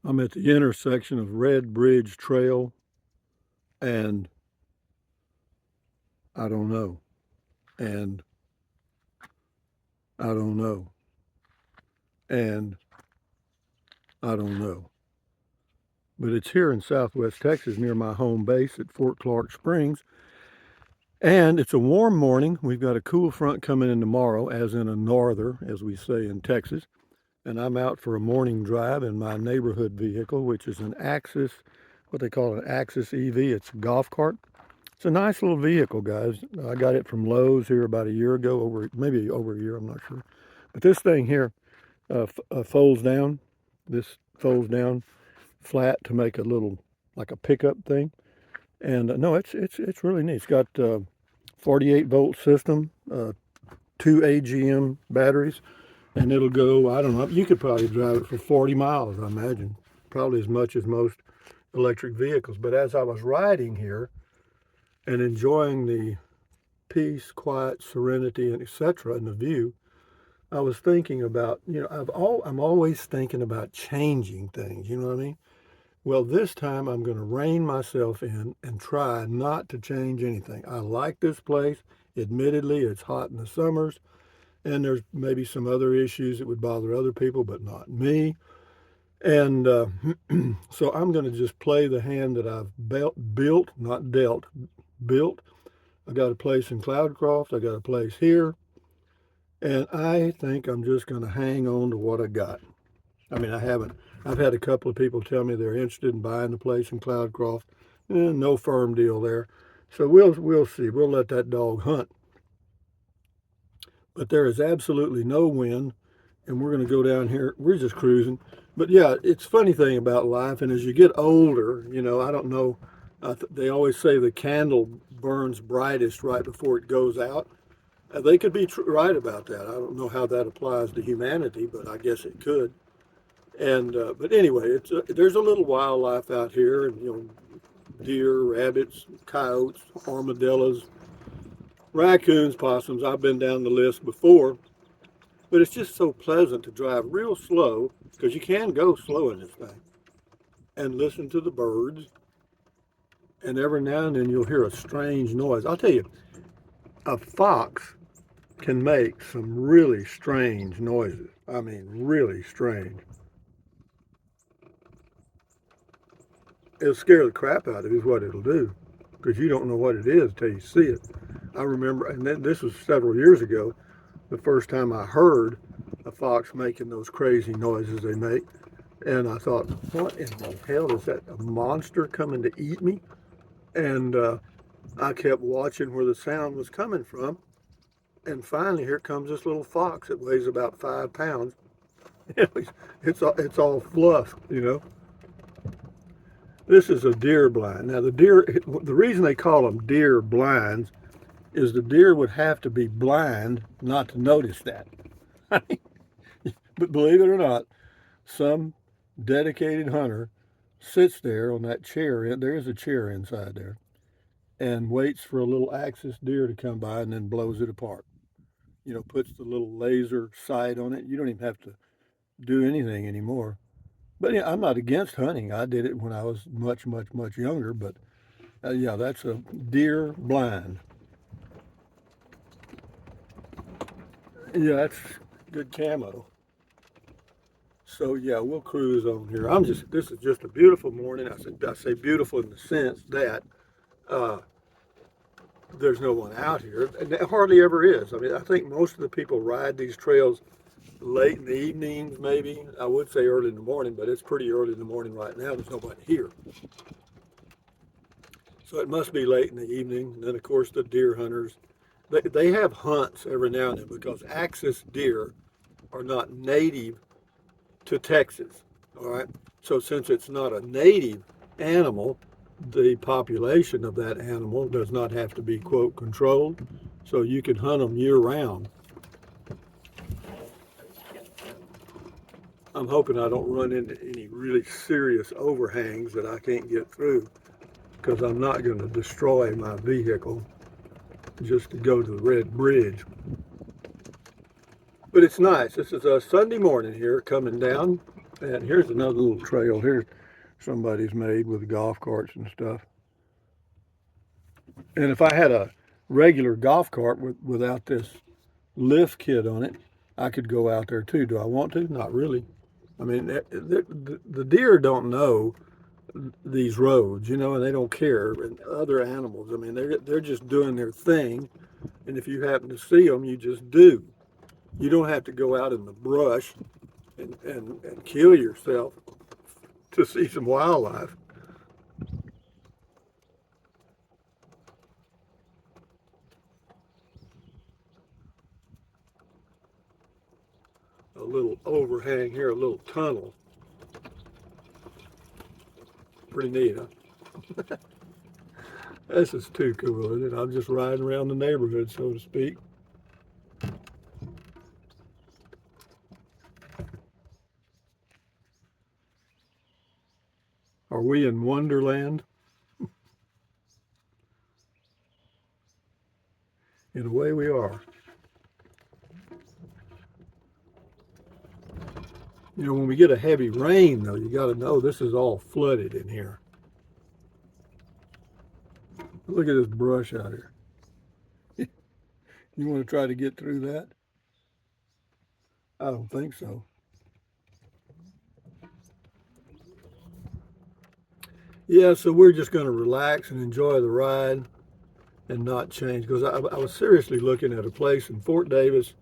I'm at the intersection of Red Bridge Trail and I don't know, and I don't know, and I don't know. But it's here in southwest Texas near my home base at Fort Clark Springs. And it's a warm morning. We've got a cool front coming in tomorrow, as in a norther, as we say in Texas. And I'm out for a morning drive in my neighborhood vehicle, which is an Axis, what they call an Axis EV. It's a golf cart. It's a nice little vehicle, guys. I got it from Lowe's here about a year ago, maybe over a year, I'm not sure. But this thing here folds down. This folds down flat to make a little, like a pickup thing. And no, it's really neat. It's got 48 volt system, two AGM batteries, and it'll go, I don't know, you could probably drive it for 40 miles, I imagine. Probably as much as most electric vehicles. But as I was riding here and enjoying the peace, quiet, serenity, and etc., and the view, I was thinking about, I'm always thinking about changing things, you know what I mean? Well, this time I'm going to rein myself in and try not to change anything. I like this place. Admittedly, it's hot in the summers, and there's maybe some other issues that would bother other people, but not me. And so I'm going to just play the hand that I've built, not dealt, built. I got a place in Cloudcroft. I got a place here. And I think I'm just going to hang on to what I got. I mean, I haven't. I've had a couple of people tell me they're interested in buying the place in Cloudcroft. No firm deal there. So we'll see. We'll let that dog hunt. But there is absolutely no wind, and we're going to go down here. We're just cruising. But yeah, it's a funny thing about life. And as you get older, I don't know. They always say the candle burns brightest right before it goes out. They could be right about that. I don't know how that applies to humanity, but I guess it could. And but anyway, there's a little wildlife out here, and deer, rabbits, coyotes, armadillos, raccoons, possums. I've been down the list before, but it's just so pleasant to drive real slow because you can go slow in this thing and listen to the birds. And every now and then you'll hear a strange noise. I'll tell you, a fox can make some really strange noises. I mean, really strange. It'll scare the crap out of you is what it'll do, because you don't know what it is until you see it. I remember, and this was several years ago, the first time I heard a fox making those crazy noises they make. And I thought, what in the hell is that? A monster coming to eat me? And I kept watching where the sound was coming from. And finally, here comes this little fox that weighs about 5 pounds. It's all fluff. This is a deer blind. Now, the reason they call them deer blinds is the deer would have to be blind not to notice that. But believe it or not, some dedicated hunter sits there on that chair. There is a chair inside there, and waits for a little axis deer to come by and then blows it apart. Puts the little laser sight on it. You don't even have to do anything anymore. But yeah, I'm not against hunting. I did it when I was much, much, much younger. But yeah, that's a deer blind. Yeah, that's good camo. So yeah, we'll cruise on here. This is just a beautiful morning. I say beautiful in the sense that uh, there's no one out here, and there hardly ever is. I mean, I think most of the people ride these trails late in the evenings, maybe. I would say early in the morning, but it's pretty early in the morning right now. There's nobody here. So it must be late in the evening. And then, of course, the deer hunters, they have hunts every now and then because axis deer are not native to Texas. All right. So since it's not a native animal, the population of that animal does not have to be, quote, controlled. So you can hunt them year round. I'm hoping I don't run into any really serious overhangs that I can't get through, because I'm not going to destroy my vehicle just to go to the Red Bridge. But it's nice. This is a Sunday morning here coming down. And here's another little trail here somebody's made with golf carts and stuff. And if I had a regular golf cart without this lift kit on it, I could go out there too. Do I want to? Not really. I mean, the deer don't know these roads, you know, and they don't care. And other animals, I mean, they're just doing their thing. And if you happen to see them, you just do. You don't have to go out in the brush and kill yourself to see some wildlife. A little overhang here, a little tunnel. Pretty neat, huh? This is too cool, isn't it? I'm just riding around the neighborhood, so to speak. Are we in Wonderland? In a way, we are. You know, when we get a heavy rain, though, you got to know this is all flooded in here. Look at this brush out here. You want to try to get through that? I don't think so. Yeah, so we're just going to relax and enjoy the ride and not change. Because I was seriously looking at a place in Fort Davis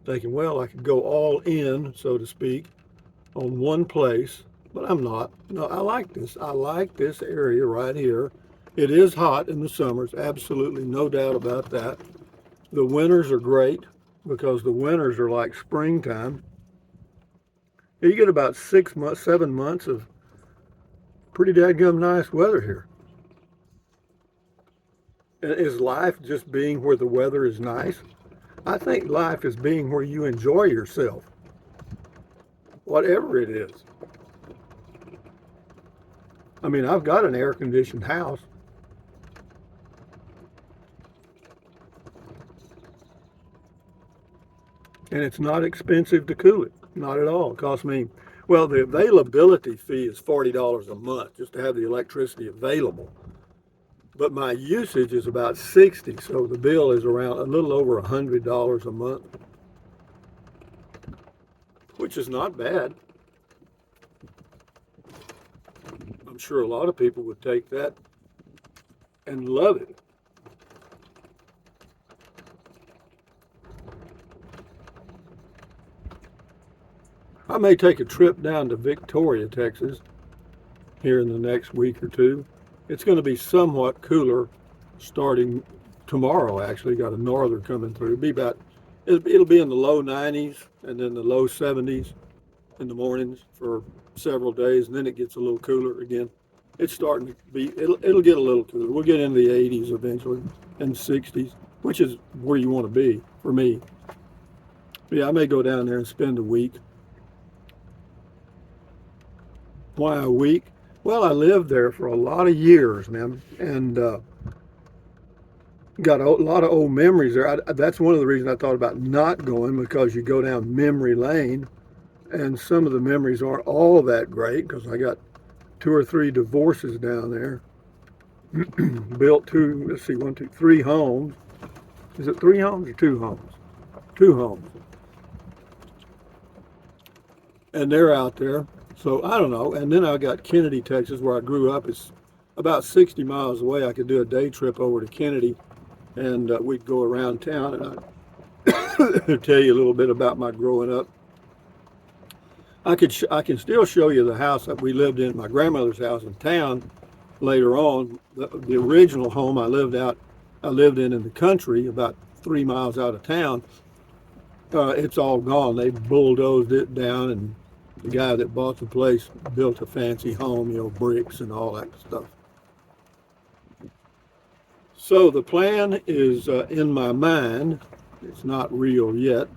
thinking, well, I could go all in, so to speak, on one place, but I'm not. No, I like this. I like this area right here. It is hot in the summers, absolutely no doubt about that. The winters are great because the winters are like springtime. You get about 6 months, 7 months of pretty dadgum nice weather here. Is life just being where the weather is nice? I think life is being where you enjoy yourself, whatever it is. I mean, I've got an air-conditioned house. And it's not expensive to cool it, not at all. It costs me, well, the availability fee is $40 a month just to have the electricity available. But my usage is about 60, so the bill is around a little over $100 a month, which is not bad. I'm sure a lot of people would take that and love it. I may take a trip down to Victoria, Texas, here in the next week or two. It's going to be somewhat cooler starting tomorrow, actually. Got a norther coming through. It'll be in the low 90s and then the low 70s in the mornings for several days, and then it gets a little cooler again. It's starting to be, it'll get a little cooler. We'll get into the 80s eventually and 60s, which is where you want to be for me. But yeah, I may go down there and spend a week. Why a week? Well, I lived there for a lot of years, man, and got a lot of old memories there. That's one of the reasons I thought about not going, because you go down memory lane, and some of the memories aren't all that great because I got 2 or 3 divorces down there. Built 3 homes. Is it 3 homes or 2 homes? 2 homes. And they're out there. So I don't know. And then I got Kennedy, Texas, where I grew up. It's about 60 miles away. I could do a day trip over to Kennedy, and we'd go around town, and I'd tell you a little bit about my growing up. I can still show you the house that we lived in, my grandmother's house in town. Later on, the original home I lived in the country, about 3 miles out of town. It's all gone. They bulldozed it down, and the guy that bought the place built a fancy home, you know, bricks and all that stuff. So the plan is in my mind. It's not real yet.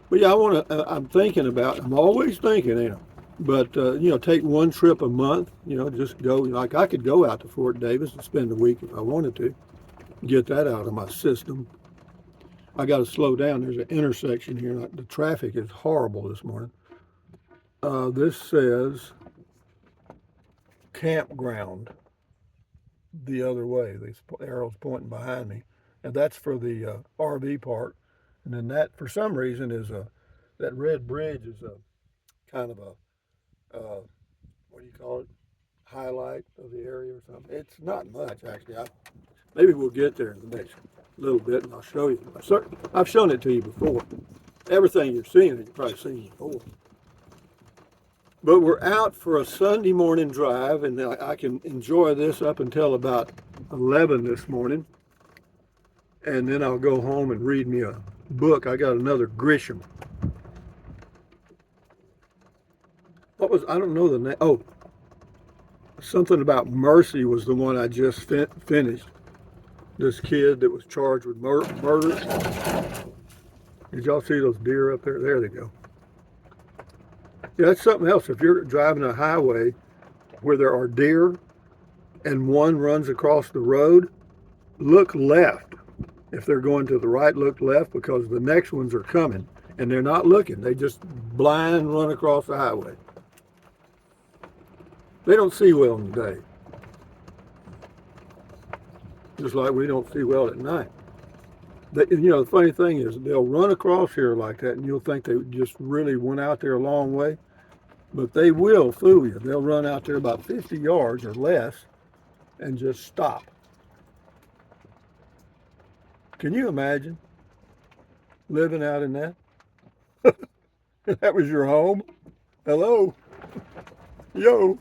But yeah, I'm always thinking, you know, but, you know, take one trip a month, you know, just go, like I could go out to Fort Davis and spend a week if I wanted to, get that out of my system. I got to slow down. There's an intersection here. The traffic is horrible this morning. This says campground the other way. These arrows pointing behind me, and that's for the RV park. And then that, for some reason, is that red bridge is a kind of a what do you call it? Highlight of the area or something. It's not much actually. Maybe we'll get there in the next little bit, and I'll show you. I've shown it to you before. Everything you're seeing, you've probably seen before. But we're out for a Sunday morning drive, and I can enjoy this up until about 11 this morning. And then I'll go home and read me a book. I got another Grisham. I don't know the name. Oh, something about Mercy was the one I just finished. This kid that was charged with murder. Did y'all see those deer up there? There they go. Yeah, that's something else. If you're driving a highway where there are deer and one runs across the road, look left. If they're going to the right, look left, because the next ones are coming and they're not looking. They just blind run across the highway. They don't see well in the day. Just like we don't see well at night. The funny thing is they'll run across here like that and you'll think they just really went out there a long way. But they will fool you. They'll run out there about 50 yards or less and just stop. Can you imagine living out in that? That was your home? Hello? Yo.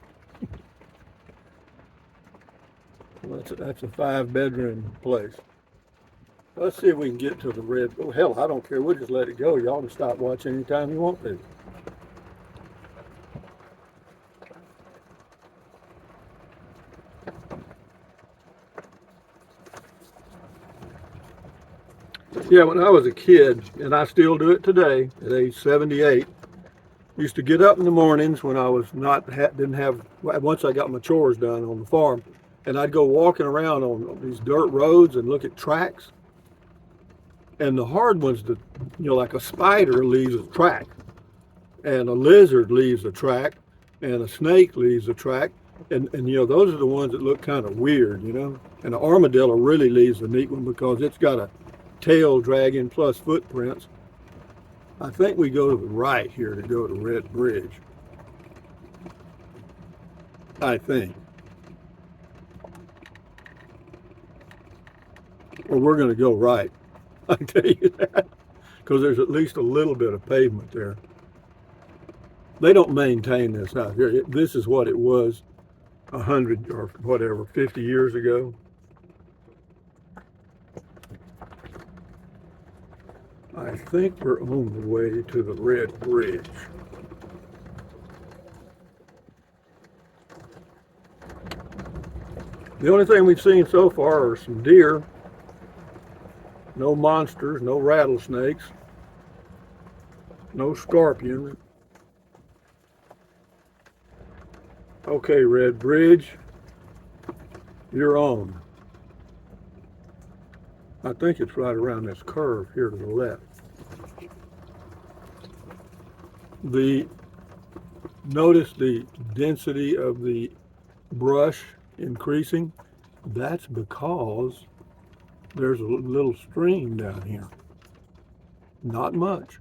Well, that's a 5-bedroom place. Let's see if we can get to the red. Oh, hell, I don't care. We'll just let it go. Y'all can stop watching anytime you want to. Yeah, when I was a kid, and I still do it today at age 78, used to get up in the mornings when I was once I got my chores done on the farm, and I'd go walking around on these dirt roads and look at tracks. And the hard ones that, like a spider leaves a track, and a lizard leaves a track, and a snake leaves a track. And those are the ones that look kind of weird, And an armadillo really leaves a neat one because it's got a tail dragging plus footprints. I think we go to the right here to go to Red Bridge. I think. Or we're going to go right. I can tell you that. Because there's at least a little bit of pavement there. They don't maintain this out here. This is what it was 100 or whatever, 50 years ago. I think we're on the way to the Red Bridge. The only thing we've seen so far are some deer. No monsters, no rattlesnakes, no scorpions. Okay, Red Bridge, you're on. I think it's right around this curve here to the left. Notice the density of the brush increasing. That's because there's a little stream down here. Not much,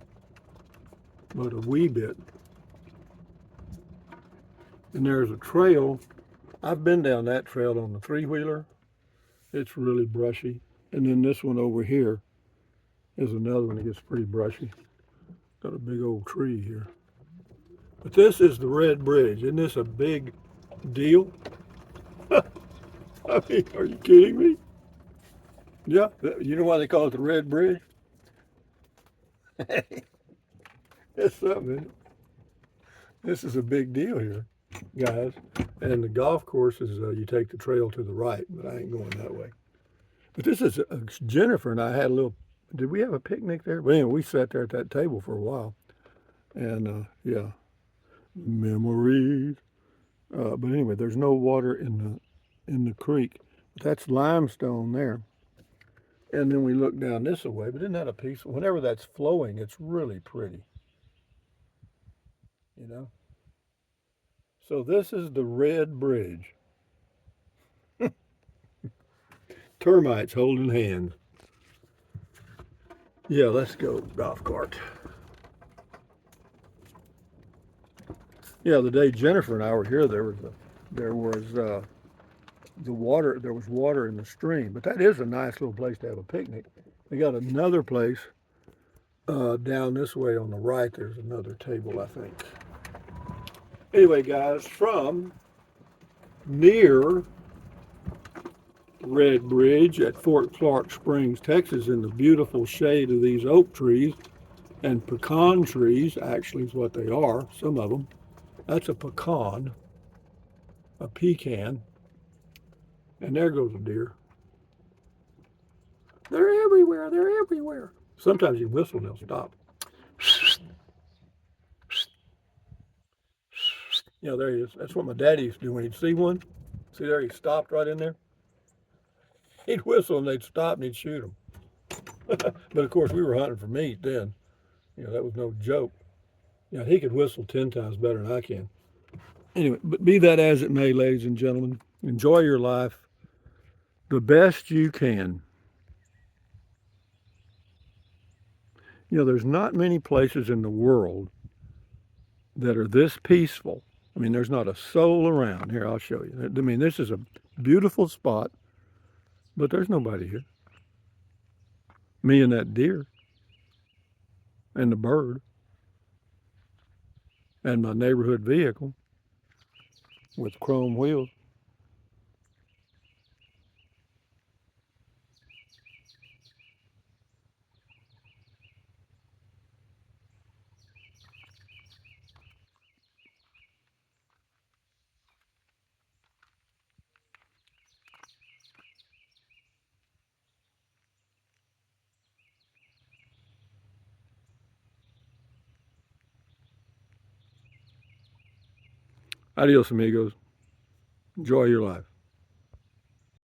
but a wee bit. And there's a trail. I've been down that trail on the 3-wheeler. It's really brushy. And then this one over here is another one that gets pretty brushy. Got a big old tree here. But this is the Red Bridge. Isn't this a big deal? I mean, are you kidding me? Yeah, you know why they call it the Red Bridge? It's something, isn't it? This is a big deal here, guys. And the golf course is, you take the trail to the right, but I ain't going that way. But this is, Jennifer and I had a little, did we have a picnic there? But anyway, we sat there at that table for a while. And yeah, memories. But anyway, there's no water in the creek. But that's limestone there. And then we look down this way, but isn't that a piece? Whenever that's flowing, it's really pretty. You know? So this is the Red Bridge. Termites holding hands. Yeah, let's go golf cart. Yeah, the day Jennifer and I were here, there was the water. There was water in the stream, but that is a nice little place to have a picnic. They got another place down this way on the right. There's another table, I think. Anyway, guys, from near Red Bridge at Fort Clark Springs, Texas, in the beautiful shade of these oak trees and pecan trees, actually is what they are, some of them. That's a pecan, a pecan, and there goes a deer. They're everywhere, they're everywhere. Sometimes you whistle and they'll stop. Yeah, there he is. That's what my daddy used to do when he'd see one. See there, he stopped right in there. He'd whistle and they'd stop and he'd shoot them. But of course, we were hunting for meat then. You know, that was no joke. Yeah, he could whistle 10 times better than I can. Anyway, but be that as it may, ladies and gentlemen, enjoy your life the best you can. You know, there's not many places in the world that are this peaceful. I mean, there's not a soul around. Here, I'll show you. I mean, this is a beautiful spot, but there's nobody here. Me and that deer and the bird and my neighborhood vehicle with chrome wheels. Adios, amigos. Enjoy your life.